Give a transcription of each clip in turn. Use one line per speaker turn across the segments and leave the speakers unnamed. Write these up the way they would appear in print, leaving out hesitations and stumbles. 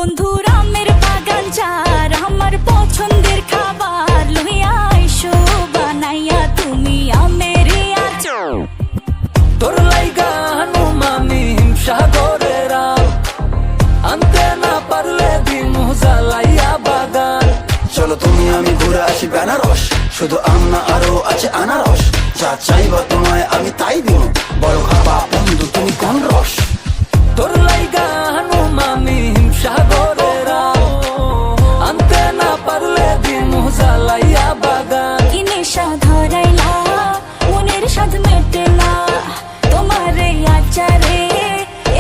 বন্ধুর আমের বাগান চার আমার পছন্দের খাবার লইয়া আইসো বানাইয়া তুমি আমের আচার।
তোর লাইগা হানুমামি হিমসাগরের আম আনতে না পারলে দিমু জ্বালাইয়া বাগান।
চলো তুমি আমি ঘুরে আসি বেনারস, শুধু আম না আরো আছে আনারস। যা চাইবা তোমায় আমি তাই দিব, বড় খাবা বন্ধু তুমি কোন রস।
তোর লাইগা হানুমামি হিমসাগরের আম আনতে না পারলে দিমু জ্বালাইয়া বাগান।
কি নেশা ধরাইলা মনের স্বাদ মেটে না তোমার এই আচারে,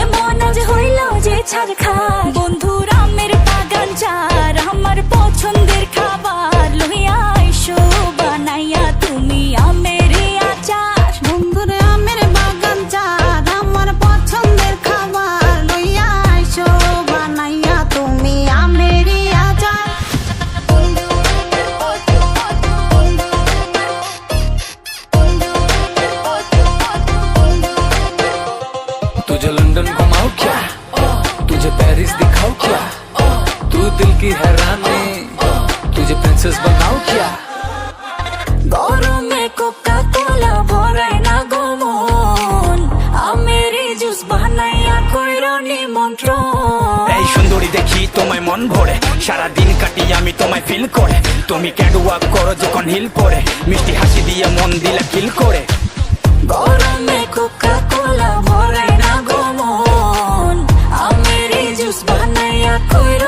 এমন আজ হইল যে ছাড় খা। বন্ধুর আমের বাগান চার আমার পছন্দের খাবার লইয়া আইসো বানাইয়া তুমি আমের আচার।
বন্ধুর আমের বাগান চার আমার পছন্দের খাবার লইয়া আইসো বানাইয়া তুমি আমের আচার।
तुझे लंदन घुमाओ क्या, तुझे पेरिस दिखाओ क्या, तू दिल की हैरानी तुझे प्रिंसेस बनाओ क्या।
গরমে কোকা কোলা ভরাই না গমন আমের জুস বানাইয়া কইরো নিমন্ত্রণ।
এই সুন্দরী দেখি তোমায় মন ভরে, সারাদিন কাটি আমি তোমায় ফিল করে। তুমি ক্যাটওয়াক করো যখন হিল পরে, মিষ্টি হাসি দিয়ে মন দিলা কিল করে।
গরমে কোকা কোলা ভরাই না গমন আমের জুস বানাইয়া কইরো